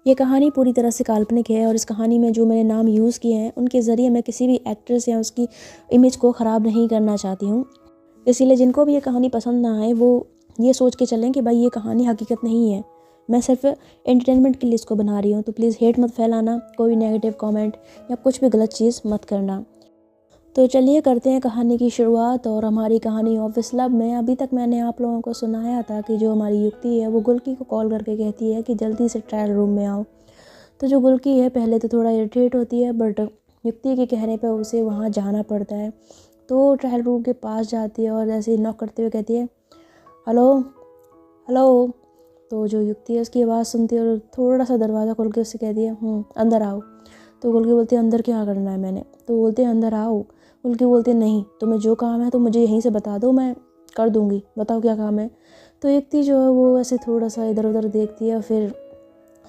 ये कहानी पूरी तरह से काल्पनिक है और इस कहानी में जो मैंने नाम यूज़ किए हैं उनके ज़रिए मैं किसी भी एक्ट्रेस या उसकी इमेज को ख़राब नहीं करना चाहती हूँ। इसीलिए जिनको भी ये कहानी पसंद ना आए वो ये सोच के चलें कि भाई ये कहानी हकीकत नहीं है। मैं सिर्फ एंटरटेनमेंट के लिए इसको बना रही हूँ, तो प्लीज़ हेट मत फैलाना, कोई नेगेटिव कमेंट या कुछ भी गलत चीज़ मत करना। तो चलिए करते हैं कहानी की शुरुआत। और हमारी कहानी ऑफिस लव में अभी तक मैंने आप लोगों को सुनाया था कि जो हमारी युक्ति है वो गुल्की को कॉल करके कहती है कि जल्दी से ट्रायल रूम में आओ। तो जो गुल्की है पहले तो थोड़ा इरिटेट होती है, बट युक्ति के कहने पर उसे वहाँ जाना पड़ता है। तो ट्रायल रूम के पास जाती है और ऐसे ही नॉक करते हुए कहती है, हेलो हेलो। तो जो युक्ति है उसकी आवाज़ सुनती है और थोड़ा सा दरवाज़ा खोल के उससे कहती है, अंदर आओ। तो गुल्की बोलती है, अंदर क्या करना है मैंने? तो बोलते हैं, अंदर आओ। गुल्की बोलती है, नहीं, तुम्हें जो काम है तो मुझे यहीं से बता दो, मैं कर दूँगी, बताओ क्या काम है। तो युक्ति जो है वो ऐसे थोड़ा सा इधर उधर देखती है, फिर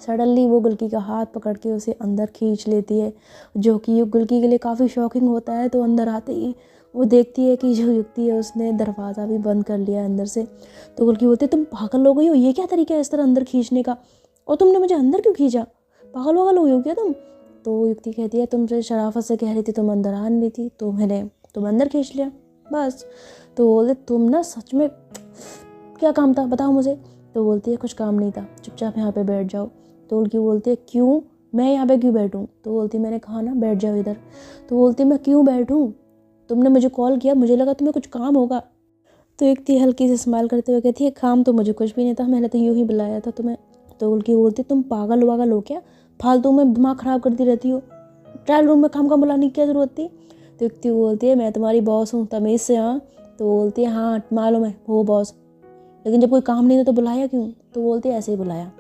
सडनली वो गुल्की का हाथ पकड़ के उसे अंदर खींच लेती है, जो कि गुल्की के लिए काफ़ी शॉकिंग होता है। तो अंदर आते ही वो देखती है कि जो युक्ति है उसने दरवाज़ा भी बंद कर लिया है अंदर से। तो गुल्की बोलती है, तुम पागल हो गई हो, ये क्या तरीका है इस तरह अंदर खींचने का, और तुमने मुझे अंदर क्यों खींचा? पागल वागल हो गई हो क्या तुम? तो युक्ति कहती है, तुमसे शराफत से कह रही थी तुम अंदर आ नहीं थी, तो मैंने तुम अंदर खींच लिया बस। तो बोलते, तुम ना सच में क्या काम था बताओ मुझे। तो बोलती है, कुछ काम नहीं था, चुपचाप यहाँ पे बैठ जाओ। तो उनकी बोलती है, क्यों, मैं यहाँ पे क्यों बैठूँ? तो बोलती, मैंने कहा ना बैठ जाओ इधर। तो बोलती, मैं क्यों बैठूँ, तुमने मुझे कॉल किया, मुझे लगा तुम्हें कुछ काम होगा। तो युक्ति हल्की से स्माइल करते हुए कहती है, काम तो मुझे कुछ भी नहीं था, मैंने तो यूँ ही बुलाया था तुम्हें। तो उनकी बोलती, तुम पागल वागल हो क्या, फालतू में दिमाग ख़राब करती रहती हो, ट्रायल रूम में काम का बुलाने की क्या ज़रूरत थी? तो युक्ति बोलती है, मैं तुम्हारी बॉस हूँ, तमीज़ से। हाँ। तो बोलती है, हाँ मालूम है वो बॉस, लेकिन जब कोई काम नहीं था तो बुलाया क्यों? तो बोलती है, ऐसे ही बुलाया,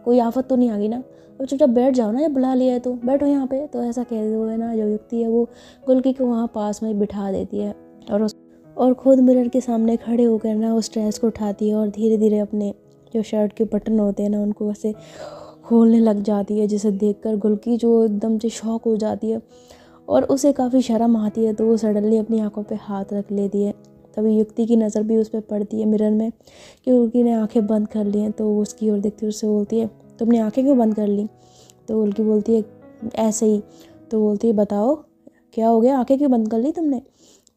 कोई आफत तो नहीं आ गई ना, अब चुपचाप बैठ जाओ ना, जब बुला लिया है तो बैठो यहाँ पे। तो ऐसा कहते हुए ना जो युक्ति है वो गुल्की को वहाँ पास में बिठा देती है और खुद मिरर के सामने खड़े होकर ना उस ड्रेस को उठाती है और धीरे धीरे अपने जो शर्ट के बटन होते हैं ना उनको ऐसे खोलने लग जाती है, जिसे देखकर गुल्की जो एकदम से शॉक हो जाती है और उसे काफ़ी शर्म आती है। तो वो सडनली अपनी आंखों पे हाथ रख लेती है। तभी युक्ति की नज़र भी उस पर पड़ती है मिरर में कि गुल्की ने आंखें बंद कर ली हैं। तो वो उसकी ओर देखती है, उससे बोलती है, तुमने आंखें क्यों बंद कर ली? तो गुल्की बोलती है, ऐसे ही। तो बोलती है, बताओ क्या हो गया, आंखें क्यों बंद कर ली तुमने?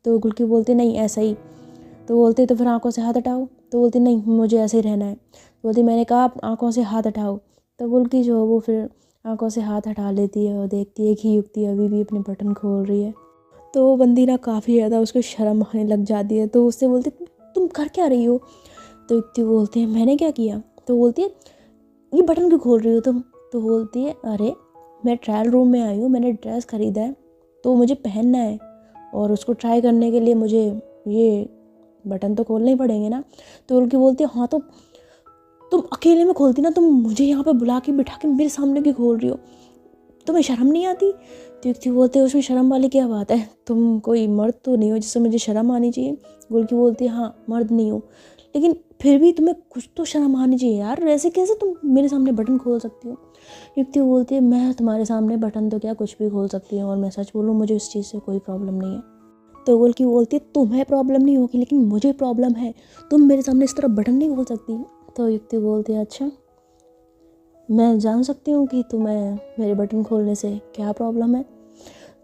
तो गुल्की बोलती, नहीं ऐसा ही। तो बोलती, तो फिर आंखों से हाथ हटाओ। तो बोलती, नहीं मुझे ऐसे ही रहना है। बोलती, मैंने कहा आप आंखों से हाथ हटाओ। तो गुल्की जो है वो फिर आंखों से हाथ हटा लेती है और देखती है कि युक्ति अभी भी अपने बटन खोल रही है। तो वो बंदी ना काफ़ी ज़्यादा उसको शर्म आने लग जाती है। तो उससे बोलती, तुम कर क्या रही हो? तो युक्ति बोलती है, मैंने क्या किया? तो बोलती है, ये बटन क्यों खोल रही हो तुम? तो बोलती है, अरे मैं ट्रायल रूम में आई हूँ, मैंने ड्रेस ख़रीदा है तो मुझे पहनना है और उसको ट्राई करने के लिए मुझे ये बटन तो खोलने ही पड़ेंगे ना। तो उनकी बोलती है, हाँ तो तुम अकेले में खोलती ना, तुम मुझे यहाँ पे बुला के बिठा के मेरे सामने क्यों खोल रही हो, तुम्हें शर्म नहीं आती? तो युक्ति बोलते हैं, उसमें शर्म वाली क्या बात है, तुम कोई मर्द तो नहीं हो जिससे मुझे शर्म आनी चाहिए। गुल्की बोलती है, हाँ मर्द नहीं हो, लेकिन फिर भी तुम्हें कुछ तो शर्म आनी चाहिए यार, ऐसे कैसे तुम मेरे सामने बटन खोल सकती हो? युक्ति बोलती है, मैं तुम्हारे सामने बटन तो क्या कुछ भी खोल सकती हूँ, और मैं सच बोलूँ मुझे इस चीज़ से कोई प्रॉब्लम नहीं है। तो गुल्की बोलती है, तुम्हें प्रॉब्लम नहीं होगी लेकिन मुझे प्रॉब्लम है, तुम मेरे सामने इस तरह बटन नहीं खोल सकती। तो युक्ति बोलती है, अच्छा मैं जान सकती हूँ कि तुम्हें मेरे बटन खोलने से क्या प्रॉब्लम है?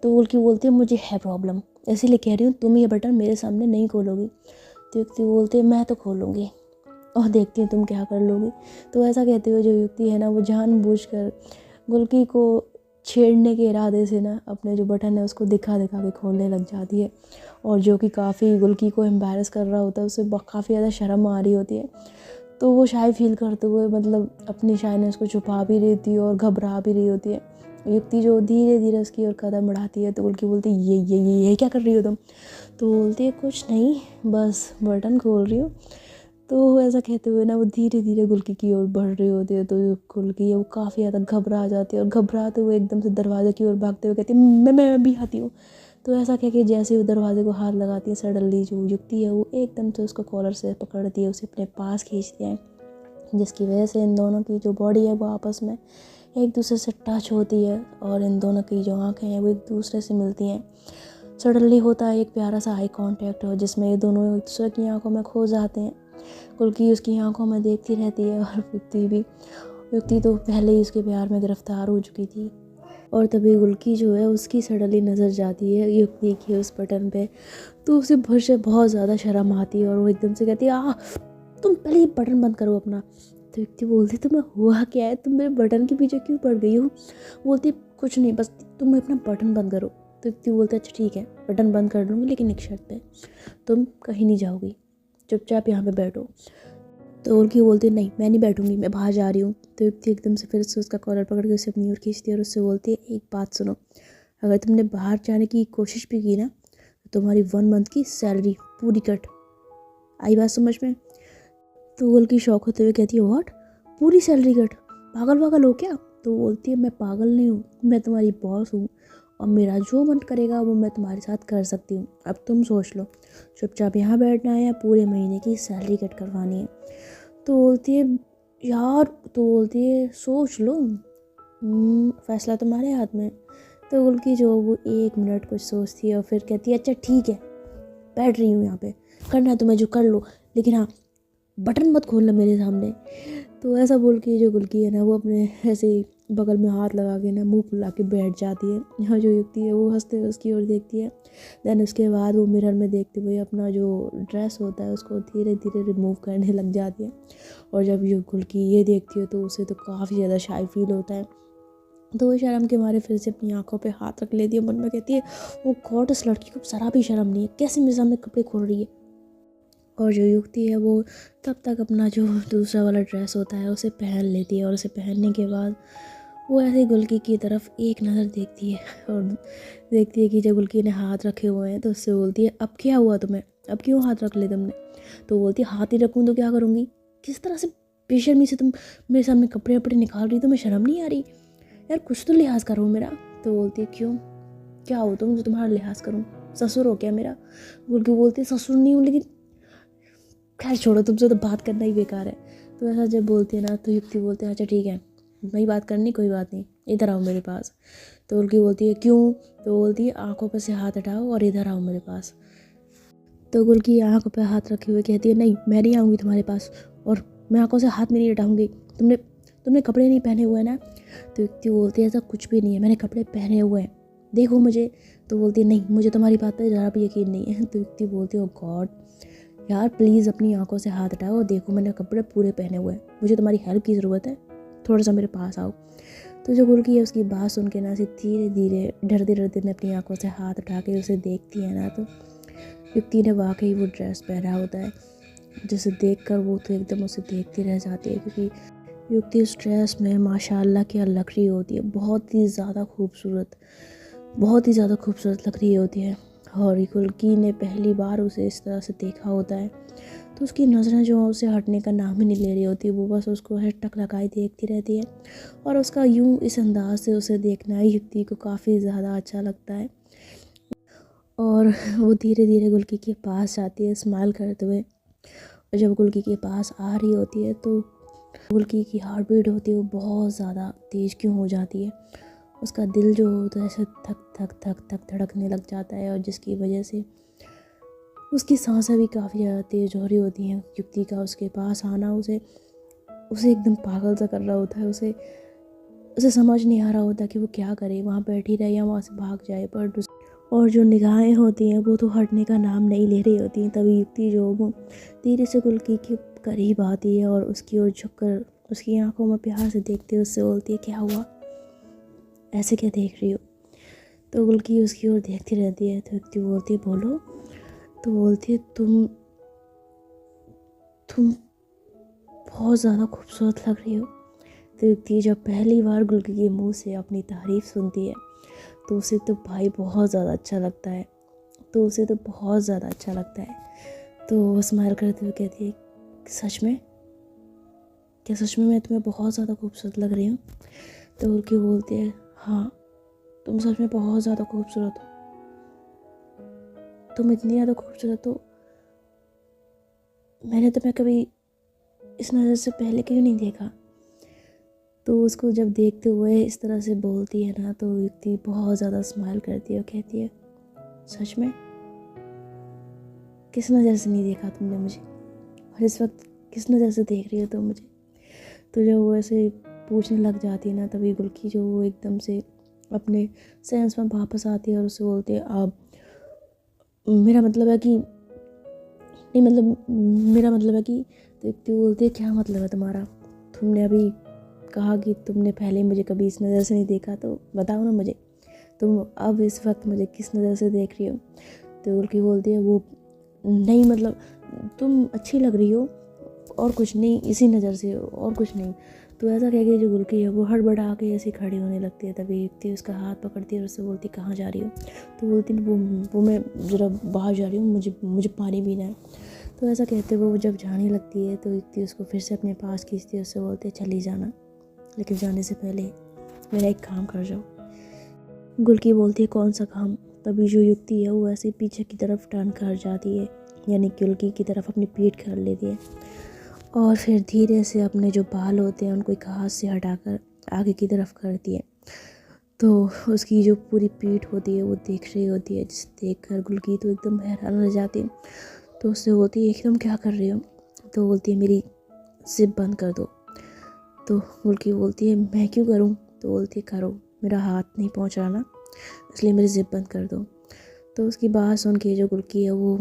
तो गुल्की बोलती है, मुझे है प्रॉब्लम, इसीलिए कह रही हूँ तुम ये बटन मेरे सामने नहीं खोलोगी। तो युक्ति बोलती है, मैं तो खोलूँगी और देखती हूँ तुम क्या कर लोगी। तो ऐसा कहते हुए जो युक्ति है ना वो जानबूझकर गुल्की को छेड़ने के इरादे से ना अपने जो बटन है उसको दिखा दिखा के खोलने लग जाती है, और जो कि काफ़ी गुल्की को एम्बैरस कर रहा होता है, उसे काफ़ी ज़्यादा शर्म आ रही होती है। तो वो शाय फील करते हुए मतलब अपनी शायनेस को छुपा भी रही थी और घबरा भी रही होती है। युक्ति जो धीरे धीरे उसकी ओर कदम बढ़ाती है तो गुल्की बोलती है, ये क्या कर रही हो तुम? तो बोलती है, कुछ नहीं, बस बटन खोल रही हूँ। तो ऐसा कहते हुए ना वो धीरे धीरे गुल्की की ओर बढ़ रही होती है। तो जो गुल्की है वो काफ़ी ज़्यादा घबरा जाती है और घबराते हुए एकदम से दरवाजे की ओर भागते हुए कहती है, मैं भी आती हूँ। तो ऐसा कह के जैसे ही वो दरवाजे को हाथ लगाती है, सडनली जो युक्ति है वो एकदम से उसको कॉलर से पकड़ती है, उसे अपने पास खींचती है, जिसकी वजह से इन दोनों की जो बॉडी है वो आपस में एक दूसरे से टच होती है और इन दोनों की जो आँखें हैं वो एक दूसरे से मिलती हैं। सडनली होता है एक प्यारा सा आई कांटेक्ट हो जिसमें ये दोनों एक दूसरे की आंखों में खो जाते हैं। गुल्की उसकी आंखों में देखती रहती है और युक्ति भी। युक्ति तो पहले ही उसके प्यार में गिरफ्तार हो चुकी थी। और तभी गुल्की जो है उसकी सडनली नज़र जाती है युक्ति की उस बटन पे, तो उसे भर से बहुत ज़्यादा शर्म आती है और वो एकदम से कहती है तुम पहले ये बटन बंद करो अपना। तो युक्ति बोलती तुम्हें हुआ क्या है, तुम मेरे बटन के पीछे क्यों पड़ गई हो। बोलती कुछ नहीं, बस तुम अपना बटन बंद करो। तो युक्ति बोलते अच्छा ठीक है बटन बंद कर लूँगी, लेकिन एक शर्त पे, तुम कहीं नहीं जाओगी, चुपचाप यहाँ पे बैठो। तो गुल्की बोलती नहीं मैं नहीं बैठूंगी, मैं बाहर जा रही हूँ। तो युक्ति एकदम से फिर से उसका कॉलर पकड़ के उसे अपनी ओर खींचती है और उससे बोलती है एक बात सुनो, अगर तुमने बाहर जाने की कोशिश भी की ना तो तुम्हारी 1 मंथ की सैलरी पूरी कट। आई बात समझ में। तो गुल्की शौक होते हुए कहती है व्हाट, पूरी सैलरी कट, पागल वागल हो क्या। तो बोलती है मैं पागल नहीं हूँ, मैं तुम्हारी बॉस हूँ और मेरा जो मन करेगा वो मैं तुम्हारे साथ कर सकती हूँ। अब तुम सोच लो, चुपचाप यहाँ बैठना है या पूरे महीने की सैलरी कट करवानी है। तो बोलती है यार, तो बोलती है सोच लो, फैसला तुम्हारे हाथ में। तो गुल्की जो वो 1 मिनट कुछ सोचती है और फिर कहती है अच्छा ठीक है बैठ रही हूँ यहाँ पे, करना है तुम्हें जो कर लो, लेकिन हाँ बटन मत खोलना मेरे सामने। तो ऐसा बोल के जो गुल्की है ना वो अपने ऐसे बगल में हाथ लगा के ना मुंह फुला के बैठ जाती है। यहाँ जो युक्ति है वो हंसते हुए उसकी ओर देखती है। देन उसके बाद वो मिरर में देखते हुए अपना जो ड्रेस होता है उसको धीरे धीरे रिमूव करने लग जाती है। और जब ये गुल्की ये देखती है तो उसे तो काफ़ी ज़्यादा शाई फील होता है। तो वो शर्म के मारे फिर से अपनी आंखों पे हाथ रख लेती है, मन में कहती है वो गॉड इस लड़की को ज़रा भी शर्म नहीं है, कैसे मेरे सामने कपड़े खोल रही है। और जो युक्ति है वो तब तक अपना जो दूसरा वाला ड्रेस होता है उसे पहन लेती है और उसे पहनने के बाद वो ऐसे गुल्की की तरफ एक नज़र देखती है और देखती है कि जब गुल्की ने हाथ रखे हुए हैं तो उससे बोलती है अब क्या हुआ तुम्हें, अब क्यों हाथ रख ले तुमने। तो बोलती है हाथ ही रखूँ तो क्या करूँगी, किस तरह से बेशर्मी से तुम मेरे सामने कपड़े वपड़े निकाल रही, तुम्हें शर्म नहीं आ रही यार, कुछ तो लिहाज करो मेरा। तो बोलती है क्यों, क्या हो तुम जो तुम्हारा लिहाज करूँ, ससुर हो क्या मेरा। गुल्की बोलती है ससुर नहीं हूँ, लेकिन खैर छोड़ो तुमसे तो बात करना ही बेकार है। तो ऐसा जब बोलती है ना तो युक्ति बोलते हैं अच्छा ठीक है नहीं बात करनी, कोई बात नहीं, इधर आओ मेरे पास। तो गुल्की बोलती है क्यों। तो बोलती है आंखों पर से हाथ हटाओ और इधर आओ मेरे पास। तो गुल्की आंखों पर हाथ रखे हुए कहती है नहीं मैं नहीं आऊँगी तुम्हारे पास, और मैं आंखों से हाथ में नहीं हटाऊँगी, तुमने तुमने कपड़े नहीं पहने हुए ना। तो युक्ति बोलती है ऐसा कुछ भी नहीं है, मैंने कपड़े पहने हुए हैं, देखो मुझे। तो बोलती है नहीं मुझे तुम्हारी बात पर ज़रा भी यकीन नहीं है। तो युक्ति बोलती है ओ गॉड यार प्लीज़ अपनी आंखों से हाथ हटाओ, देखो मैंने कपड़े पूरे पहने हुए हैं, मुझे तुम्हारी हेल्प की ज़रूरत है, थोड़ा सा मेरे पास आओ। तो जो गुल्की है उसकी बात सुन के ना से धीरे धीरे डरते डरते ने अपनी आंखों से हाथ उठा के उसे देखती है ना, तो युक्ति ने वाकई वो ड्रेस पहना होता है जिसे देखकर वो तो एकदम उसे देखती रह जाती है, क्योंकि युक्ति उस ड्रेस में माशाल्लाह क्या लग रही होती है, बहुत ही ज़्यादा खूबसूरत, बहुत ही ज़्यादा खूबसूरत लग रही होती है। और गुल्की ने पहली बार उसे इस तरह से देखा होता है तो उसकी नज़रें जो उसे हटने का नाम ही नहीं ले रही होती, वो बस उसको है टक लगाई देखती रहती है। और उसका यूं इस अंदाज से उसे देखना ही युक्ति को काफ़ी ज़्यादा अच्छा लगता है। और वो धीरे धीरे गुल्की के पास जाती है स्माइल करते हुए, और जब गुल्की के पास आ रही होती है तो गुल्की की हार्ट बीट होती है वो बहुत ज़्यादा तेज़ क्यों हो जाती है, उसका दिल जो होता है ऐसे थक थक थक थक धड़कने लग जाता है, और जिसकी वजह से उसकी सांसें भी काफ़ी ज़्यादा तेज़ हो रही होती हैं। युक्ति का उसके पास आना उसे उसे एकदम पागल सा कर रहा होता है, उसे उसे समझ नहीं आ रहा होता कि वो क्या करे, वहाँ बैठी रहे या वहाँ से भाग जाए। पर और जो निगाहें होती हैं वो तो हटने का नाम नहीं ले रही होती हैं। तभी युक्ति जो वो धीरे से गुल्की के करीब आती है और उसकी ओर झुककर उसकी आंखों में प्यार से देखते हुए उससे बोलती है क्या हुआ, ऐसे क्या देख रही हो। तो गुल्की उसकी ओर देखती रहती है। तो युक्ति बोलती है बोलो। तो बोलती है तुम बहुत ज़्यादा खूबसूरत लग रही हो। तो युक्ति जब पहली बार गुल्की के मुंह से अपनी तारीफ़ सुनती है तो उसे तो भाई बहुत ज़्यादा अच्छा लगता है, तो उसे तो बहुत ज़्यादा अच्छा लगता है। तो वो स्माइल करते हुए कहती है सच में, क्या सच में मैं तुम्हें बहुत ज़्यादा खूबसूरत लग रही हूँ। तो गुल्की बोलती है हाँ तुम सच में बहुत ज़्यादा खूबसूरत हो, तुम इतनी ज़्यादा खूबसूरत हो, मैंने तुम्हें कभी इस नज़र से पहले क्यों नहीं देखा। तो उसको जब देखते हुए इस तरह से बोलती है ना तो युक्ति बहुत ज़्यादा स्माइल करती है और कहती है सच में, किस नज़र से नहीं देखा तुमने मुझे, और इस वक्त किस नज़र से देख रही हो तुम मुझे। तो जब वो ऐसे पूछने लग जाती है ना, तभी गुल्की जो वो एकदम से अपने सेंस में वापस आती है और उससे बोलती है आप, मेरा मतलब है कि नहीं, मतलब मेरा मतलब है कि, तो युक्ति बोलती है क्या मतलब है तुम्हारा, तुमने अभी कहा कि तुमने पहले मुझे कभी इस नज़र से नहीं देखा, तो बताओ ना मुझे, तुम अब इस वक्त मुझे किस नज़र से देख रही हो। तो गुल्की बोलती है वो नहीं, मतलब तुम अच्छी लग रही हो और कुछ नहीं, इसी नज़र से और कुछ नहीं। तो ऐसा कह के जो गुल्की है वो हड़बड़ा के ऐसे खड़ी होने लगती है। तभी युक्ति उसका हाथ पकड़ती है और उससे बोलती कहाँ जा रही हो। तो बोलती वो मैं ज़रा बाहर जा रही हूँ, मुझे पानी पीना है। तो ऐसा कहते हुए वो जब जाने लगती है तो युक्ति उसको फिर से अपने पास खींचती है, उससे बोलते चली जाना, लेकिन जाने से पहले मेरा एक काम कर जाओ। गुल्की बोलती है कौन सा काम। तभी जो युक्ति है वो ऐसे पीछे की तरफ टर्न कर जाती है, यानी गुल्की की तरफ अपनी पीठ कर लेती है और फिर धीरे से अपने जो बाल होते हैं उनको एक हाथ से हटाकर आगे की तरफ करती है। तो उसकी जो पूरी पीठ होती है वो देख रही होती है, जिसे देख कर गुल्की तो एकदम हैरान रह जाती है। तो उससे बोलती है एकदम क्या कर रही हो। तो बोलती है मेरी जिप बंद कर दो। तो गुल्की बोलती है मैं क्यों करूं। तो बोलती है करो, मेरा हाथ नहीं पहुंच रहा ना, इसलिए मेरी जिप बंद कर दो। तो उसकी बात सुन के जो गुल्की है वो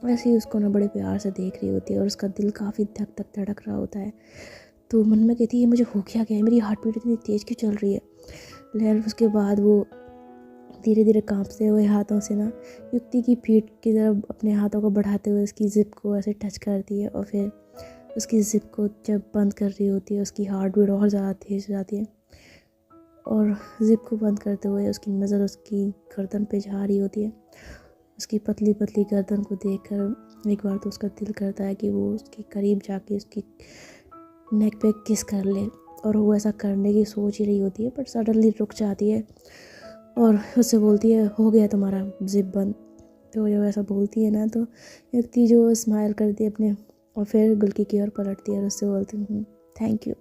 ऐसे ही उसको ना बड़े प्यार से देख रही होती है और उसका दिल काफ़ी धक धक धड़क रहा होता है। तो मन में कहती है मुझे हो क्या गया है, मेरी हार्ट बीट इतनी तेज़ क्यों चल रही है। लेकिन उसके बाद वो धीरे धीरे कांपते हुए हाथों से ना युक्ति की पीठ की तरफ अपने हाथों को बढ़ाते हुए उसकी जिप को ऐसे टच करती है और फिर उसकी जिप को जब बंद कर रही होती है उसकी हार्ट बीट और ज़्यादा तेज़ हो जाती है और जिप को बंद करते हुए उसकी नज़र उसकी गर्दन पे जा रही होती है। उसकी पतली पतली गर्दन को देखकर एक बार तो उसका दिल करता है कि वो उसके करीब जाके उसकी नेक पे किस कर ले, और वो ऐसा करने की सोच ही रही होती है पर सडनली रुक जाती है और उससे बोलती है हो गया तुम्हारा जिप बंद। तो जब ऐसा बोलती है ना तो युक्ति जो स्माइल करती है अपने और फिर गुल्की की ओर पलटती है और उससे बोलती है थैंक यू।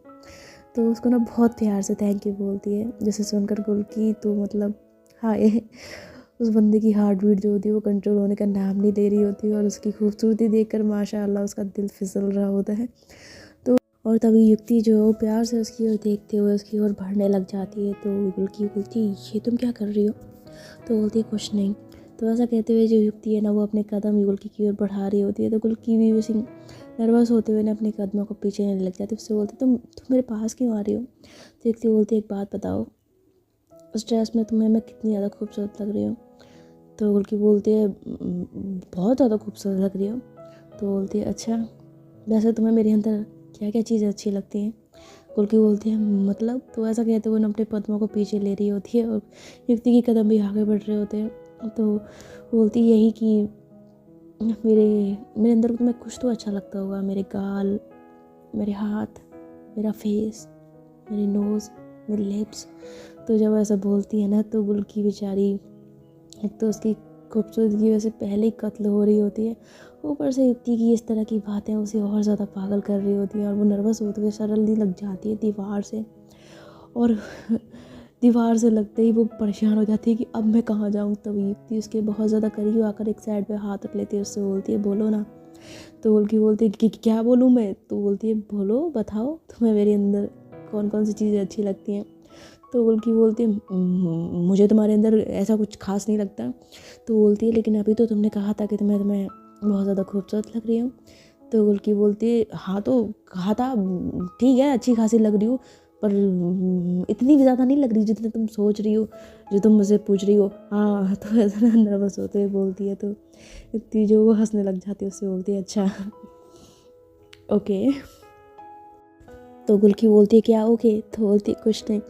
तो उसको ना बहुत प्यार से थैंक यू बोलती है, जिसे सुनकर गुल्की तो मतलब हाय, उस बंदे की हार्ट बीट जो होती है वो कंट्रोल होने का नाम नहीं ले रही होती और उसकी खूबसूरती देखकर माशाअल्लाह उसका दिल फिसल रहा होता है। तो और तभी युक्ति जो प्यार से उसकी ओर देखते हुए उसकी ओर बढ़ने लग जाती है। तो गुल्की बोलती है ये तुम क्या कर रही हो। तो बोलती है कुछ नहीं। तो ऐसा कहते हुए जो युक्ति है ना वो अपने कदम गुल्की की ओर बढ़ा रही होती है। तो गुल्की भी वैसे नर्वस होते हुए ना अपने कदमों को पीछे लेने लग जाती है। उससे बोलती तुम मेरे पास क्यों आ रही हो। तो युक्ति बोलती है एक बात बताओ, उस ड्रेस में तुम्हें मैं कितनी ज़्यादा खूबसूरत लग रही हूँ। तो गुल्की बोलती है बहुत ज़्यादा खूबसूरत लग रही हो। तो बोलती है अच्छा, वैसे तुम्हें मेरे अंदर क्या क्या चीज़ें अच्छी लगती हैं। गुल्की बोलती है मतलब। तो ऐसा कहते हुए अपने कदमों को पीछे ले रही होती है और युक्ति के कदम भी आगे बढ़ रहे होते हैं। तो बोलती यही कि मेरे मेरे अंदर तुम्हें कुछ तो अच्छा लगता होगा, मेरे गाल, मेरे हाथ, मेरा फेस, मेरी नोज़, मेरी लिप्स। तो जब ऐसा बोलती है ना तो गुल्की बेचारी एक तो उसकी खूबसूरती की वजह से पहले ही कत्ल हो रही होती है, ऊपर से युक्ति की इस तरह की बातें उसे और ज़्यादा पागल कर रही होती हैं और वो नर्वस होते हुए सडनली लग जाती है दीवार से। और दीवार से लगते ही वो परेशान हो जाती है कि अब मैं कहाँ जाऊँ। तभी युक्ति उसके बहुत ज़्यादा करीब आकर एक साइड पे हाथ रख लेती है, उससे बोलती है बोलो ना। तो उनकी बोलती है कि क्या बोलूँ मैं। तो बोलती है बोलो, बताओ तुम्हें मेरे अंदर कौन कौन सी चीज़ें अच्छी लगती हैं। तो गुल्की बोलती है मुझे तुम्हारे अंदर ऐसा कुछ खास नहीं लगता। तो बोलती है लेकिन अभी तो तुमने कहा था कि तुम्हें बहुत ज़्यादा खूबसूरत लग रही हूँ। तो गुल्की बोलती है हाँ तो कहा था, ठीक है अच्छी खासी लग रही हूँ, पर इतनी भी ज़्यादा नहीं लग रही जितने तुम सोच रही हो, जो तुम मुझसे पूछ रही हो। हाँ तो ऐसा नर्वस होते हुए बोलती है। तो इतनी जो वो हंसने लग जाती है, उससे बोलती है अच्छा ओके। तो गुल्की बोलती है क्या ओके। तो बोलती है कुछ नहीं।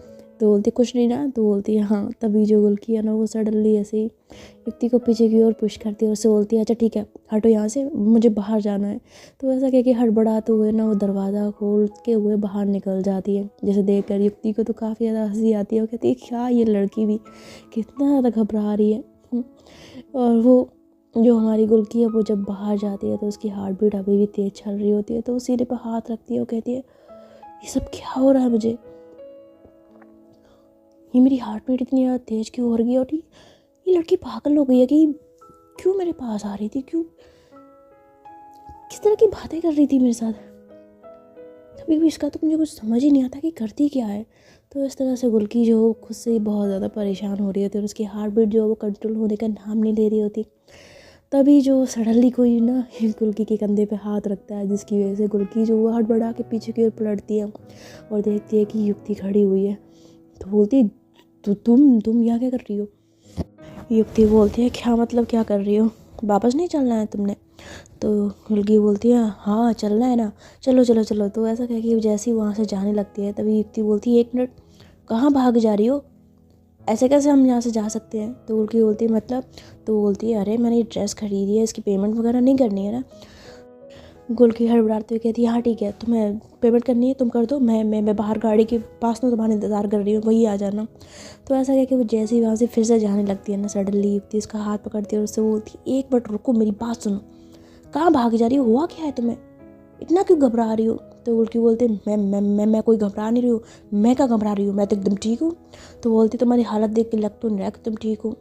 तो बोलती कुछ नहीं ना। तो बोलती है हाँ। तभी जो गुल्की है ना वो सडनली ऐसे ही युक्ति को पीछे की ओर पुश करती है, उससे बोलती है अच्छा ठीक है हटो यहाँ से, मुझे बाहर जाना है। तो ऐसा कह के हड़बड़ाते हुए ना वो दरवाज़ा खोल के हुए बाहर निकल जाती है, जिसे देख कर युक्ति को तो काफ़ी ज़्यादा हंसी आती है। वो कहती है क्या ये लड़की भी कितना ज़्यादा घबरा रही है। और वो जो हमारी गुल्की है वो जब बाहर जाती है तो उसकी हार्ट बीट अभी भी तेज़ चल रही होती है। तो वो सीने पर हाथ रखती है, वो कहती है ये सब क्या हो रहा है मुझे, ये मेरी हार्ट बीट इतनी ज़्यादा तेज़ क्यों हो रही है। और ये लड़की पागल हो गई है कि क्यों मेरे पास आ रही थी, क्यों किस तरह की बातें कर रही थी मेरे साथ। तभी कभी कभी इसका तो मुझे कुछ समझ ही नहीं आता कि करती क्या है। तो इस तरह से गुल्की जो खुद से ही बहुत ज़्यादा परेशान हो रही होती है और उसकी हार्ट बीट जो है वो कंट्रोल होने का नाम नहीं ले रही होती। तभी जो सडनली कोई ना गुल्की के कंधे पे हाथ रखता है, जिसकी वजह से गुल्की जो वो हड़बड़ा के पीछे की ओर पलटती है और देखती है कि युक्ति खड़ी हुई है। तो बोलती तुम यहाँ क्या कर रही हो? युक्ति बोलती है क्या मतलब क्या कर रही हो, वापस नहीं चलना है तुमने? तो गुल्की बोलती है हाँ चलना है ना, चलो चलो चलो। तो ऐसा कह के जैसे ही वहाँ से जाने लगती है तभी युक्ति बोलती है 1 मिनट, कहाँ भाग जा रही हो? ऐसे कैसे हम यहाँ से जा सकते हैं? तो गुल्की बोलती है मतलब? तो बोलती है अरे मैंने ये ड्रेस खरीदी है, इसकी पेमेंट वगैरह नहीं करनी है ना? गुल्की हड़बड़ाते हुए कहती है हाँ ठीक है, तुम्हें पेमेंट करनी है तुम कर दो, मैं बाहर गाड़ी के पास ना तुम्हारा इंतज़ार कर रही हूँ, वही आ जाना। तो ऐसा कह के वो जैसे ही वहाँ से फिर से जाने लगती है ना, सडनली युक्ति उसका हाथ पकड़ती है और उससे बोलती है 1 मिनट रुको, मेरी बात सुनो, कहाँ भाग जा रही हो, हुआ क्या है तुम्हें, इतना क्यों घबरा रही हो? तो गुल्की बोलती है मैं कोई घबरा नहीं रही हूँ, मैं क्या घबरा रही हूँ, मैं तो एकदम ठीक हूँ। तो बोलती तुम्हारी हालत देख के लग तो नहीं रहा कि तुम ठीक हो,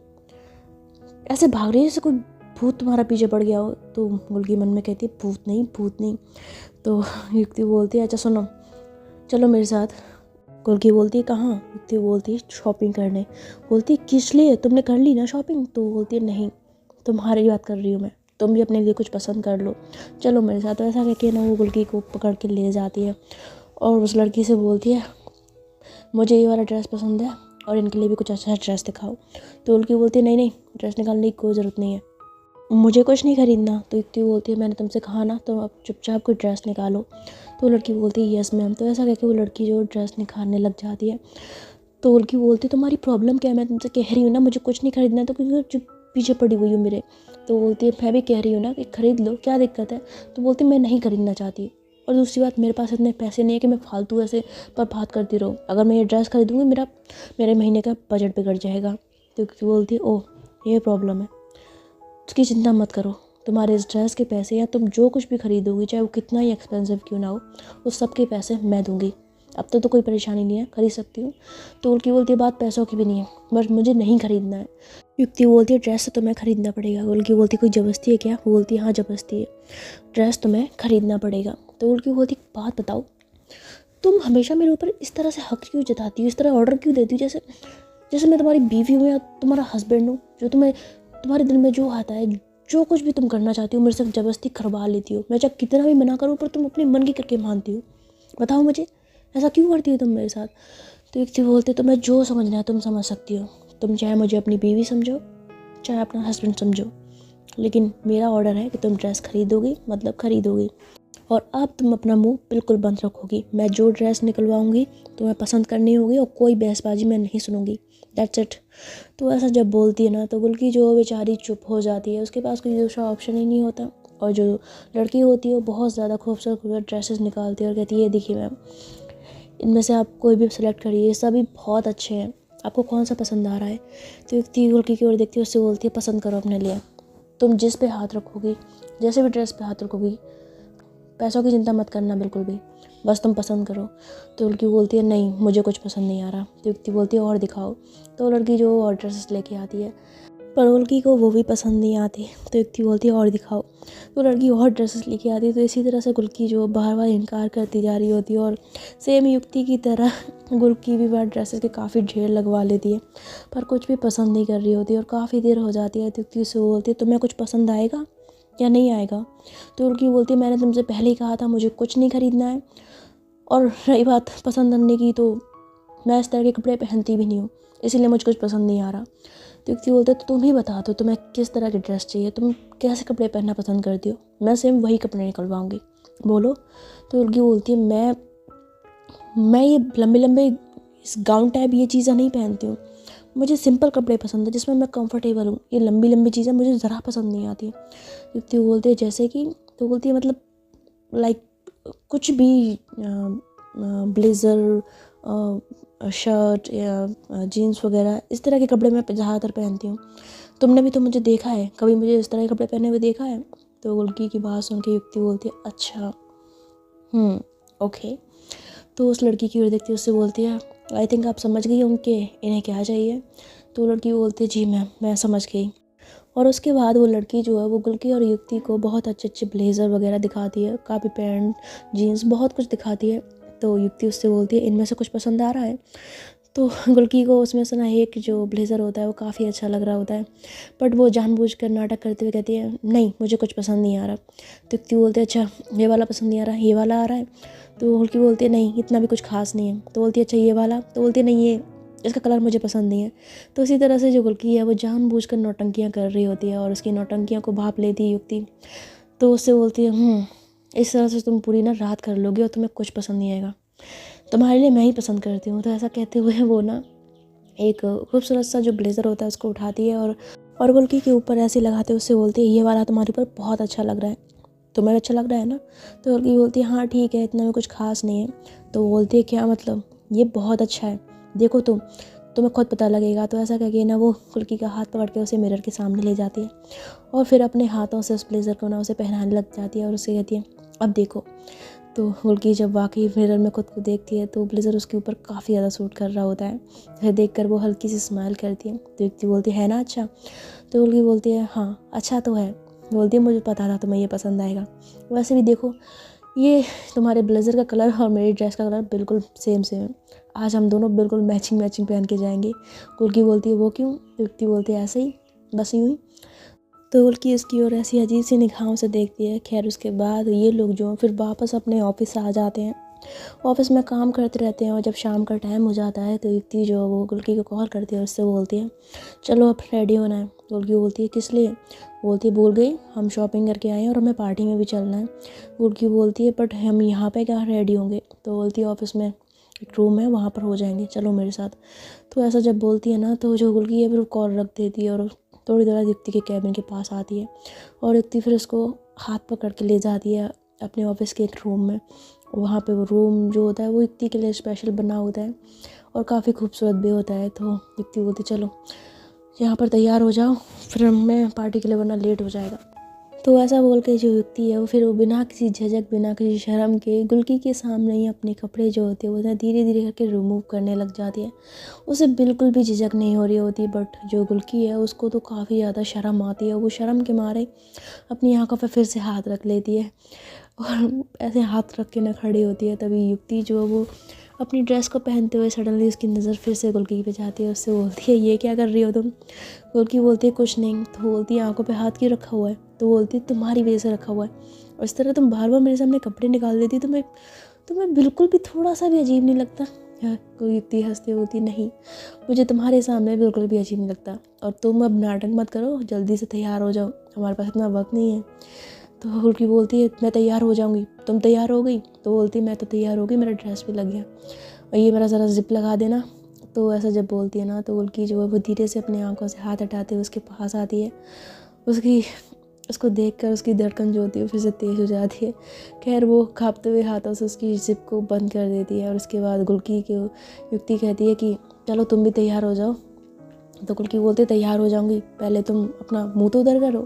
ऐसे भाग रही है जैसे कोई भूत तुम्हारा पीछे पड़ गया हो। तो गुल्की मन में कहती है भूत नहीं। तो युक्ति बोलती है अच्छा सुनो, चलो मेरे साथ। गुल्की बोलती है कहाँ? युक्ति बोलती है शॉपिंग करने। बोलती है किस लिए, तुमने कर ली ना शॉपिंग? तो बोलती है नहीं, तुम्हारी बात कर रही हूँ मैं, तुम भी अपने लिए कुछ पसंद कर लो, चलो मेरे साथ। तो ऐसा कह के ना वो गुल्की को पकड़ के ले जाती है और उस लड़की से बोलती है मुझे ये वाला ड्रेस पसंद है और इनके लिए भी कुछ अच्छा ड्रेस दिखाओ। तो गुल्की बोलती है नहीं ड्रेस निकालने की कोई ज़रूरत नहीं है, मुझे कुछ नहीं खरीदना। तो युक्ति बोलती है मैंने तुमसे कहा ना, तो अब चुपचाप कोई ड्रेस निकालो। तो लड़की बोलती है यस मैम। तो ऐसा कह के वो लड़की जो ड्रेस निकालने लग जाती है। तो लड़की बोलती है तुम्हारी प्रॉब्लम क्या है, मैं तुमसे कह रही हूँ ना मुझे कुछ नहीं खरीदना, तो क्योंकि चुप पीछे पड़ी हुई हूँ मेरे। तो बोलती है मैं भी कह रही हूँ ना कि खरीद लो, क्या दिक्कत है? तो बोलती मैं नहीं खरीदना चाहती, और दूसरी बात मेरे पास इतने पैसे नहीं है कि मैं फालतू ऐसे पर बात करती रहूँ, अगर मैं ये ड्रेस खरीदूँगी मेरे महीने का बजट बिगड़ जाएगा। तो बोलती है ओह ये प्रॉब्लम है, उसकी चिंता मत करो, तुम्हारे इस ड्रेस के पैसे या तुम जो कुछ भी खरीदोगी चाहे वो कितना ही एक्सपेंसिव क्यों ना हो, उस सब के पैसे मैं दूंगी। अब तो कोई परेशानी नहीं है, खरीद सकती हूँ। तो उनकी बोलती है बात पैसों की भी नहीं है, बस मुझे नहीं खरीदना है। युक्ति बोलती है ड्रेस तो तुम्हें खरीदना पड़ेगा। उनकी बोलती कोई ज़बरदस्ती है क्या? वो बोलती है हाँ ज़बरदस्ती है, ड्रेस तुम्हें खरीदना पड़ेगा। तो उनकी बोलती बात बताओ, तुम हमेशा मेरे ऊपर इस तरह से हक क्यों जताती हो, इस तरह ऑर्डर क्यों देती हो, जैसे मैं तुम्हारी बीवी हूँ या तुम्हारा हस्बैंड हूँ, जो तुम्हारे दिल में जो आता है, जो कुछ भी तुम करना चाहती हो मेरे से ज़बरदस्ती करवा लेती हो। मैं चाहे कितना भी मना करूँ पर तुम अपने मन की करके मानती हो। बताओ मुझे ऐसा क्यों करती हो तुम मेरे साथ? तो युक्ति बोलते तो मैं जो समझना है तुम समझ सकती हो, तुम चाहे मुझे अपनी बीवी समझो चाहे अपना हस्बैंड समझो, लेकिन मेरा ऑर्डर है कि तुम ड्रेस खरीदोगी मतलब खरीदोगी, और अब तुम अपना मुंह बिल्कुल बंद रखोगी। मैं जो ड्रेस निकलवाऊंगी तुम्हें पसंद करनी होगी और कोई बहसबाजी मैं नहीं सुनूंगी, दैट्स इट। तो ऐसा जब बोलती है ना तो गुल्की जो बेचारी चुप हो जाती है, उसके पास कोई दूसरा ऑप्शन ही नहीं होता। और जो लड़की होती है वो बहुत ज़्यादा खूबसूरत ड्रेसेस निकालती है और कहती है ये देखिए मैम, इनमें से आप कोई भी सिलेक्ट करिए, सभी बहुत अच्छे हैं, आपको कौन सा पसंद आ रहा है? तो व्यक्ति गुल्की की ओर देखती है, उससे बोलती है पसंद करो अपने लिए, तुम जिस पे हाथ रखोगी, जैसे भी ड्रेस पे हाथ रखोगी, पैसों की चिंता मत करना बिल्कुल भी, बस तुम पसंद करो। तो लड़की बोलती है नहीं मुझे कुछ पसंद नहीं आ रहा। तो युक्ति बोलती है और दिखाओ। तो लड़की जो और ड्रेसेस लेके आती है पर लड़की को वो भी पसंद नहीं आती। तो युक्ति बोलती है और दिखाओ। तो लड़की और ड्रेसेस लेके आती है। तो इसी तरह से गुल्की जो बार बार इनकार करती जा रही होती है और सेम युक्ति की तरह गुल्की भी बार ड्रेसेस के काफ़ी ढेर लगवा लेती है पर कुछ भी पसंद नहीं कर रही होती और काफ़ी देर हो जाती है। तो युक्ति से बोलती है तुम्हें कुछ पसंद आएगा या नहीं आएगा? तो लड़की बोलती है मैंने तुमसे पहले ही कहा था मुझे कुछ नहीं खरीदना है, और रही बात पसंद करने की तो मैं इस तरह के कपड़े पहनती भी नहीं हूँ, इसीलिए मुझे कुछ पसंद नहीं आ रहा। तो युक्ति बोलते तो तुम ही बता दो तुम्हें किस तरह की ड्रेस चाहिए, तुम कैसे कपड़े पहनना पसंद करती हो, मैं सेम वही कपड़े निकलवाऊंगी, बोलो। तो लड़की बोलती है मैं ये लंबे लंबे इस गाउन टाइप ये चीज़ें नहीं पहनती हूँ, मुझे सिंपल कपड़े पसंद है जिसमें मैं कंफर्टेबल हूँ, ये लंबी लंबी चीज़ें मुझे ज़रा पसंद नहीं आती। युक्ति बोलते हैं जैसे कि? तो बोलती है मतलब लाइक कुछ भी ब्लेज़र, शर्ट या जीन्स वगैरह इस तरह के कपड़े मैं ज़्यादातर पहनती हूँ, तुमने भी तो मुझे देखा है, कभी मुझे इस तरह के कपड़े पहने हुए देखा है? तो गुल्की की बात सुन के युक्ति बोलती है अच्छा ओके। तो उस लड़की की ओर देखती है, उससे बोलती है आई थिंक आप समझ गई होंगे इन्हें क्या चाहिए। तो लड़की बोलती है जी मैम मैं समझ गई। और उसके बाद वो लड़की जो है वो गुल्की और युक्ति को बहुत अच्छे अच्छे ब्लेज़र वगैरह दिखाती है, काफ़ी पैंट जीन्स बहुत कुछ दिखाती है। तो युक्ति उससे बोलती है इनमें से कुछ पसंद आ रहा है। तो गुल्की को उसमें से ना एक जो ब्लेज़र होता है वो काफ़ी अच्छा लग रहा होता है, बट वो जानबूझकर नाटक करते हुए कहती है नहीं मुझे कुछ पसंद नहीं आ रहा। तो युक्ति बोलती है अच्छा ये वाला पसंद नहीं आ रहा, ये वाला आ रहा है। तो गुल्की बोलती है नहीं इतना भी कुछ खास नहीं है। तो बोलती है अच्छा ये वाला। तो बोलती है नहीं ये इसका कलर मुझे पसंद नहीं है। तो इसी तरह से जो गुल्की है वो जानबूझकर नौटंकियाँ कर रही होती है और उसकी नौटंकियों को भाप लेती है युक्ति। तो उससे बोलती है इस तरह से तुम पूरी ना रात कर लोगे और तुम्हें कुछ पसंद नहीं आएगा, तुम्हारे लिए मैं ही पसंद करती हूँ। तो ऐसा कहते हुए वो ना एक खूबसूरत सा जो ब्लेज़र होता है उसको उठाती है और गुल्की के ऊपर ऐसे लगाते उससे बोलती है ये वाला तुम्हारे ऊपर बहुत अच्छा लग रहा है, तुम्हें अच्छा लग रहा है ना। तो गुल्की बोलती है हाँ ठीक है, इतना भी कुछ खास नहीं है। तो बोलती है क्या मतलब, ये बहुत अच्छा है, देखो तुम्हें खुद पता लगेगा। तो ऐसा कह के ना वो गुल्की का हाथ पकड़ के उसे मिरर के सामने ले जाती है और फिर अपने हाथों से उस ब्लेज़र को ना उसे पहनाने लग जाती है और उसे कहती है अब देखो। तो गुल्की जब वाकई मिरर में खुद को देखती है तो ब्लेज़र उसके ऊपर काफ़ी ज़्यादा सूट कर रहा होता है। उसे देखकर वो हल्की सी स्माइल करती है। तो युक्ति बोलती है ना अच्छा। तो गुल्की बोलती है हाँ अच्छा तो है। बोलती है मुझे पता था तुम्हें ये पसंद आएगा, वैसे भी देखो ये तुम्हारे ब्लेज़र का कलर और मेरी ड्रेस का कलर बिल्कुल सेम सेम है, आज हम दोनों बिल्कुल मैचिंग मैचिंग पहन के जाएंगे। गुल्की बोलती है वो क्यों। तो युक्ति बोलती है ऐसे ही, बस यूँ ही। तो गुल्की इसकी ओर ऐसी अजीब सी निगाहों से देखती है। खैर उसके बाद ये लोग जो फिर वापस अपने ऑफिस आ जाते हैं, ऑफिस में काम करते रहते हैं और जब शाम का टाइम हो जाता है तो युक्ति जो वो गुल्की को कॉल करती है, उससे बोलती है चलो अब रेडी होना है। गुल्की बोलती है किस लिए। बोलती है भूल गई हम शॉपिंग करके आए हैं और हमें पार्टी में भी चलना है। गुल्की बोलती है बट हम यहाँ पे क्या रेडी होंगे। तो बोलती है ऑफिस में एक रूम है वहाँ पर हो जाएंगे, चलो मेरे साथ। तो ऐसा जब बोलती है ना तो जो गुल्की है फिर कॉल रख देती है और थोड़ी देर युक्ति के कैबिन के पास आती है और युक्ति फिर उसको हाथ पकड़ के ले जाती है अपने ऑफिस के एक रूम में। वहाँ पे वो रूम जो होता है वो युक्ति के लिए स्पेशल बना होता है और काफ़ी खूबसूरत भी होता है। तो युक्ति बोलती चलो यहाँ पर तैयार हो जाओ फिर मैं पार्टी के लिए वरना लेट हो जाएगा। तो ऐसा बोल के जो युक्ति है वो फिर वो बिना किसी झिझक बिना किसी शर्म के गुल्की के सामने ही अपने कपड़े जो होते हैं वो धीरे धीरे करके रिमूव करने लग जाती है। उसे बिल्कुल भी झिझक नहीं हो रही होती, बट जो गुल्की है उसको तो काफ़ी ज़्यादा शर्म आती है। वो शर्म के मारे अपनी आंखों पर फिर से हाथ रख लेती है और ऐसे हाथ रख के ना खड़ी होती है। तभी युक्ति जो है वो अपनी ड्रेस को पहनते हुए सडनली उसकी नज़र फिर से गुल्की पे जाती है। उससे बोलती है ये क्या कर रही हो तुम। गुल्की बोलती है कुछ नहीं। तो बोलती है आंखों पे हाथ क्यों रखा हुआ है। तो बोलती है तुम्हारी वजह से रखा हुआ है और इस तरह तुम बार बार मेरे सामने कपड़े निकाल देती, तुम्हें बिल्कुल भी थोड़ा सा भी अजीब नहीं लगता। कोई युक्ति हंसती बोलती नहीं मुझे तुम्हारे सामने बिल्कुल भी अजीब नहीं लगता और तुम अब नाटक मत करो, जल्दी से तैयार हो जाओ, हमारे पास इतना वक्त नहीं है। तो गुल्की बोलती है मैं तैयार हो जाऊंगी, तुम तैयार हो गई। तो बोलती है मैं तो तैयार हो गई, मेरा ड्रेस भी लग गया और ये मेरा ज़रा जिप लगा देना। तो ऐसा जब बोलती है ना तो गुल्की जो है वो धीरे से अपनी आंखों से हाथ हटाते हुए उसके पास आती है। उसको देखकर उसकी धड़कन जो होती है फिर से तेज़ हो जाती है। खैर वो कांपते हुए हाथों से उसकी जिप को बंद कर देती है और उसके बाद गुल्की को युक्ति कहती है कि चलो तुम भी तैयार हो जाओ। तो गुल्की बोलती है तैयार हो जाऊंगी, पहले तुम अपना मुंह तो उधर करो।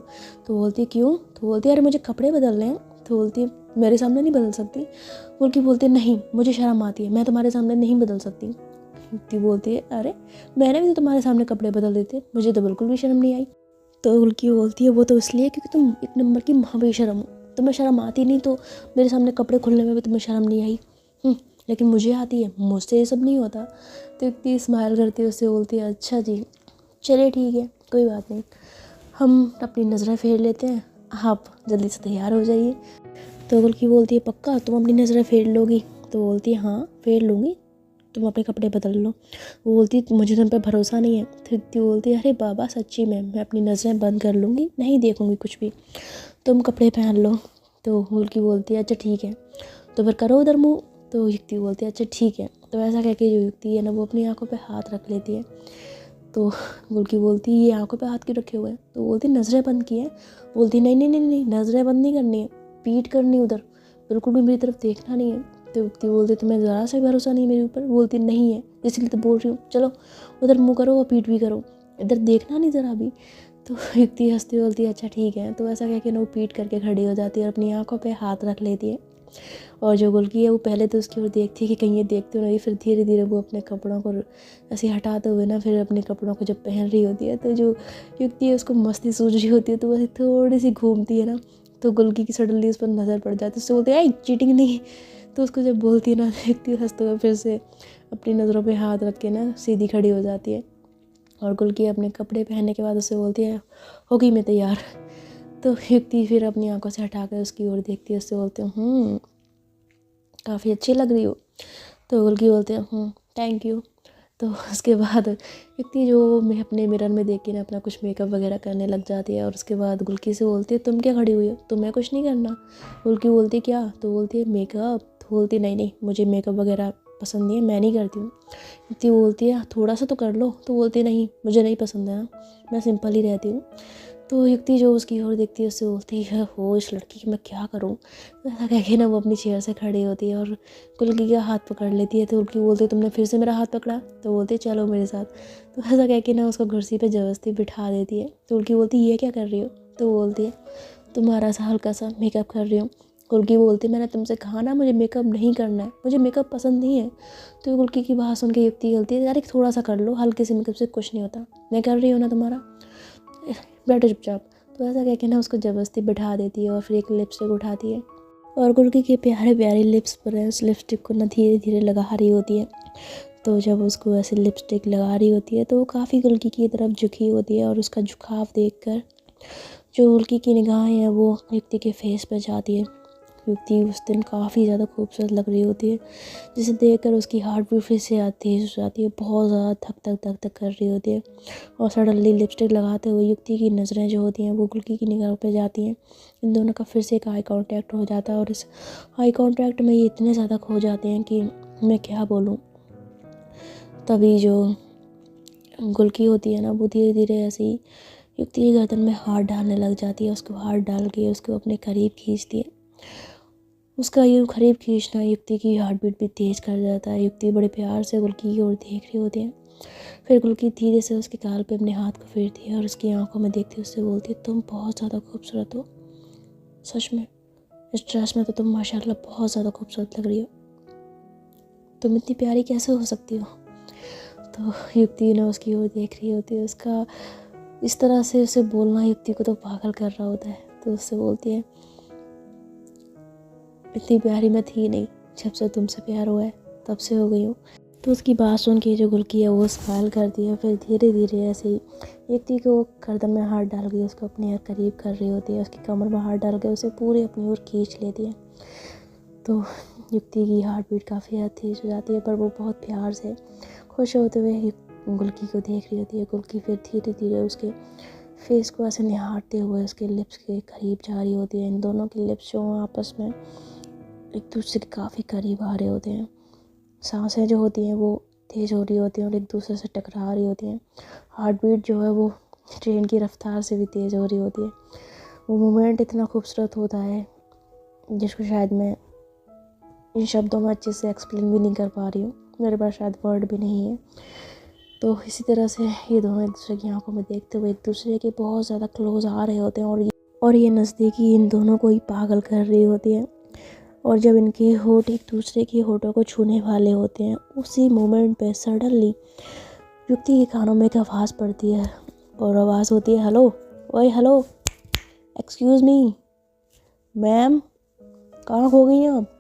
तो बोलती है क्यों। तो बोलती है अरे मुझे कपड़े बदलने हैं। तो बोलती है मेरे सामने नहीं बदल सकती। गुल्की बोलती है नहीं मुझे शर्म आती है, मैं तुम्हारे सामने नहीं बदल सकती। युक्ति बोलती है अरे मैंने भी तो तुम्हारे सामने कपड़े बदल देते, मुझे तो बिल्कुल भी शर्म नहीं आई। तो गुल्की बोलती है वो तो इसलिए क्योंकि तुम एक नंबर की बेशर्म हो, तुम्हें शर्म आती नहीं तो मेरे सामने कपड़े खुलने में भी तुम्हें शर्म नहीं आई। लेकिन मुझे आती है, मुझसे ये सब नहीं होता। तो युक्ति स्माइल करती है उससे बोलती है अच्छा जी चलिए ठीक है कोई बात नहीं, हम अपनी नज़रें फेर लेते हैं, आप जल्दी से तैयार हो जाइए। तो गुल्की बोलती है पक्का तुम अपनी नज़रें फेर लोगी। तो बोलती है हाँ फेर लूँगी, तुम अपने कपड़े बदल लो। वो बोलती है मुझे तुम पे भरोसा नहीं है। तो युक्ति बोलती है अरे बाबा सच्ची में मैं अपनी नज़रें बंद कर लूँगी, नहीं देखूँगी कुछ भी, तुम कपड़े पहन लो। तो गुल्की बोलती है अच्छा ठीक है तो फिर करो उधर मुँह। तो युक्ति बोलती है अच्छा ठीक है। तो ऐसा कह के जो युक्ति है ना वो अपनी आंखों पे हाथ रख लेती है। तो गुल्की बोलती है ये आंखों पे हाथ क्यों रखे हुए हैं। तो बोलती नज़रें बंद की है। बोलती नहीं नहीं नहीं नहीं नज़रें बंद नहीं करनी है, पीठ करनी उधर, बिल्कुल भी मेरी तरफ देखना नहीं है। तो युक्ति बोलती तुम्हें ज़रा सा भरोसा नहीं मेरे ऊपर। बोलती नहीं है इसलिए तो बोल रही हूँ, चलो उधर मुँह करो और पीठ भी करो, इधर देखना नहीं ज़रा भी। तो युक्ति हंसती बोलती है अच्छा ठीक है। तो ऐसा कह के ना वो पीठ करके खड़ी हो जाती है और अपनी आंखों पे हाथ रख लेती है। और जो गुल्की है वो पहले तो उसकी ओर देखती है कि कहीं ये देखते हो नहीं, फिर धीरे धीरे वो अपने कपड़ों को ऐसे हटाते हुए ना फिर अपने कपड़ों को जब पहन रही होती है तो जो युक्ति है उसको मस्ती सूझ रही होती है तो वो थोड़ी सी घूमती है ना तो गुल्की की सडनली उस पर नज़र पड़ जाती है। उससे बोलती है चीटिंग नहीं, तो उसको जब बोलती है ना, देखती है हंसते हुए, फिर से अपनी नज़रों पे हाथ रख के ना सीधी खड़ी हो जाती है। और गुल्की अपने कपड़े पहनने के बाद उससे बोलती है, हो गई मैं तैयार। तो युक्ति फिर अपनी आंखों से हटा कर उसकी ओर देखती है, उससे बोलते हैं काफ़ी अच्छी लग रही हो। तो गुल्की बोलते हैं थैंक यू। तो उसके बाद युक्ति जो मैं अपने मिरर में देख के ना अपना कुछ मेकअप वगैरह करने लग जाती है। और उसके बाद गुल्की से बोलती है, तुम क्या खड़ी हुई हो, तुम्हें कुछ नहीं करना। गुल्की बोलती है क्या, तो बोलती है मेकअप। तो बोलती है नहीं नहीं, मुझे मेकअप वगैरह पसंद नहीं है, मैं नहीं करती हूँ। युक्ति बोलती है थोड़ा सा तो कर लो। तो बोलती है नहीं, मुझे नहीं पसंद है ना, मैं सिंपल ही रहती हूँ। तो युक्ति जो उसकी ओर देखती है, उससे बोलती है हो इस लड़की की मैं क्या करूँ। तो ऐसा कह के ना वो अपनी चेयर से खड़ी होती है और गुल्की का हाथ पकड़ लेती है। तो गुल्की बोलती है तुमने फिर से मेरा हाथ पकड़ा। तो बोलती है चलो मेरे साथ। तो ऐसा कह के ना उसको कुर्सी पे ज़बरदस्ती बिठा देती है। तो गुल्की बोलती है ये क्या कर रही हो। तो बोलती है तुम्हारा सा हल्का सा मेकअप कर रही हूँ। गुल्की बोलती है मैंने तुमसे कहा ना मुझे मेकअप नहीं करना है, मुझे मेकअप पसंद नहीं है। तो गुल्की की बात सुन के युक्ति गलती है, यार एक थोड़ा सा कर लो, हल्के से मेकअप से कुछ नहीं होता, मैं कर रही हूँ ना तुम्हारा, बैठो चुपचाप। तो ऐसा कह के ना उसको ज़बरदस्ती बिठा देती है और फिर एक लिपस्टिक उठाती है और गुल्की के प्यारे प्यारे लिप्स पर उस लिपस्टिक को ना धीरे धीरे लगा रही होती है। तो जब उसको ऐसे लिपस्टिक लगा रही होती है तो वो काफ़ी गुल्की की तरफ झुकी होती है और उसका झुकाव देखकर जो गुल्की की निगाहें हैं वो युक्ति के फेस पर जाती है। युक्ति उस दिन काफ़ी ज़्यादा खूबसूरत लग रही होती है, जिसे देखकर उसकी हार्ट बीट फिर से तेज़ हो जाती है, बहुत ज़्यादा धक धक कर रही होती है। और सडनली लिपस्टिक लगाते हुए युक्ति की नज़रें जो होती हैं वो गुल्की की निगाहों पे जाती हैं। इन दोनों का फिर से एक आई कांटेक्ट हो जाता है और इस आई कांटेक्ट में ये इतने ज़्यादा खो जाते हैं कि मैं क्या बोलूँ। तभी जो गुल्की होती है ना वो धीरे धीरे ऐसे ही युक्ति की गर्दन में हाथ डालने लग जाती है, उसको हाथ डाल के उसको अपने करीब खींचती है। उसका ये करीब खींचना युक्ति की हार्ट बीट भी तेज़ कर जाता है। युक्ति बड़े प्यार से गुल्की की ओर देख रही होती है। फिर गुल्की धीरे से उसके गाल पे अपने हाथ को फेरती है और उसकी आंखों में देखती है, उससे बोलती है तुम बहुत ज़्यादा खूबसूरत हो, सच में इस ड्रेस में तो तुम माशाल्लाह बहुत ज़्यादा खूबसूरत लग रही हो, तुम इतनी प्यारी कैसे हो सकती हो। तो युक्ति ने उसकी ओर देख रही होती है, उसका इस तरह से उसे बोलना युक्ति को तो पागल कर रहा होता है। तो उससे बोलती है इतनी प्यारी मैं थी नहीं, जब से तुमसे प्यार हुआ है तब से हो गई हूँ। तो उसकी बात सुन के जो गुल्की है वो स्माइल करती है, फिर धीरे धीरे ऐसे ही युक्ति को गर्दन में हाथ डाल के उसको अपने करीब कर रही होती है, उसकी कमर में हाथ डाल के उसे पूरे अपनी ओर खींच लेती है। तो युक्ति की हार्ट बीट काफ़ी ज़्यादा तेज हो जाती है, पर वो बहुत प्यार से खुश होते हुए गुल्की को देख रही होती है। गुल्की फिर धीरे धीरे उसके फेस को ऐसे निहारते हुए उसके लिप्स के करीब जा रही होती है। इन दोनों के लिप्स जो आपस में एक दूसरे के काफ़ी करीब आ रहे होते हैं, सांसें जो होती हैं वो तेज़ हो रही होती हैं और एक दूसरे से टकरा रही होती हैं। हार्ट बीट जो है वो ट्रेन की रफ्तार से भी तेज़ हो रही होती है। वो मोमेंट इतना खूबसूरत होता है जिसको शायद मैं इन शब्दों में अच्छे से एक्सप्लेन भी नहीं कर पा रही हूँ, मेरे पास शायद वर्ड भी नहीं है। तो इसी तरह से ये दोनों एक दूसरे की आंखों में देखते हुए एक दूसरे के बहुत ज़्यादा क्लोज आ रहे होते हैं और ये नज़दीकी इन दोनों को ही पागल कर रही होती है। और जब इनके होठ एक दूसरे के होठों को छूने वाले होते हैं, उसी मोमेंट पे सडनली युक्ति के कानों में एक आवाज़ पड़ती है और आवाज़ होती है हेलो, ओए हेलो, एक्सक्यूज़ मी मैम, कहाँ हो गई आप।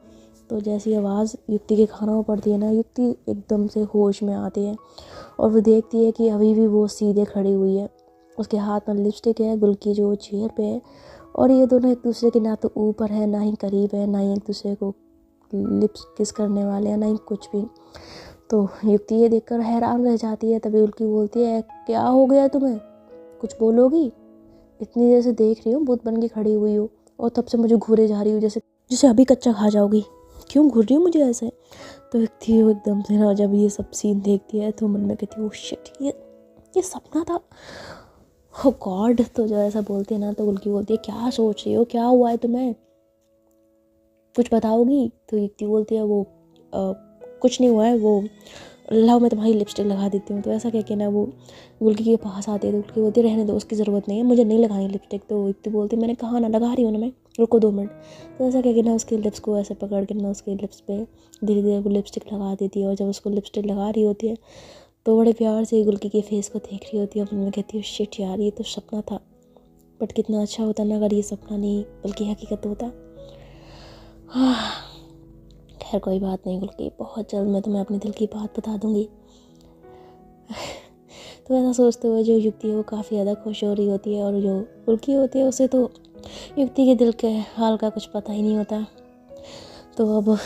तो जैसी आवाज़ युक्ति के कानों में पड़ती है ना, युक्ति एकदम से होश में आती है और वो देखती है कि अभी भी वो सीधे खड़ी हुई है, उसके हाथ में लिपस्टिक है, गुल्की जो चेयर पे है, और ये दोनों एक दूसरे के ना तो ऊपर है ना ही करीब है, ना ही एक दूसरे को लिप्स किस करने वाले हैं, ना ही कुछ भी। तो युक्ति ये देखकर हैरान रह जाती है। तभी गुल्की बोलती है क्या हो गया तुम्हें, कुछ बोलोगी, इतनी देर से देख रही हूँ भूत बन के खड़ी हुई हो और तब से मुझे घूरे जा रही हूँ जैसे अभी कच्चा खा जाओगी, क्यों घूर रही हो मुझे ऐसे। तो युक्ति एकदम से ना जब ये सब सीन देखती है तो मन में कहती है ओह शिट, ये सपना था, ओ गॉड। तो जब ऐसा बोलती है ना तो गुल्की बोलती है क्या सोच रही हो, क्या हुआ है तुम्हें, कुछ बताओगी। तो युक्ति बोलती है वो कुछ नहीं हुआ है, वो लाओ मैं तुम्हारी लिपस्टिक लगा देती हूँ। तो ऐसा कह के ना वो गुल्की के पास आती है तो गुल्की बोलती है रहने दो, उसकी ज़रूरत नहीं है, मुझे नहीं लगानी लिपस्टिक। तो युक्ति बोलती है मैंने कहा ना लगा रही हूँ ना मैं, रुको 2 मिनट। तो ऐसा कह के ना उसके लिप्स को ऐसे पकड़ के ना उसके लिप्स पे धीरे धीरे वो लिपस्टिक लगा देती है। और जब उसको लिपस्टिक लगा रही होती है तो बड़े प्यार से गुल्की के फेस को देख रही होती है और मैं कहती हूँ शिट यार, ये तो सपना था, बट कितना अच्छा होता ना अगर ये सपना नहीं बल्कि हकीकत होता। खैर कोई बात नहीं गुल्की, बहुत जल्द मैं तुम्हें अपने दिल की बात बता दूँगी। तो ऐसा सोचते हुए जो युक्ति है वो काफ़ी ज़्यादा खुश हो रही होती है, और जो गुल्की होती है उसे तो युक्ति के दिल के हाल का कुछ पता ही नहीं होता। तो अब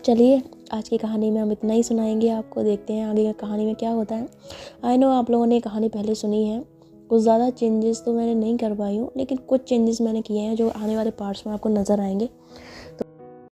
चलिए, आज की कहानी में हम इतना ही सुनाएंगे आपको, देखते हैं आगे कहानी में क्या होता है। आई नो आप लोगों ने कहानी पहले सुनी है, कुछ ज़्यादा चेंजेस तो मैंने नहीं कर पाई हूँ, लेकिन कुछ चेंजेस मैंने किए हैं जो आने वाले पार्ट्स में आपको नज़र आएंगे।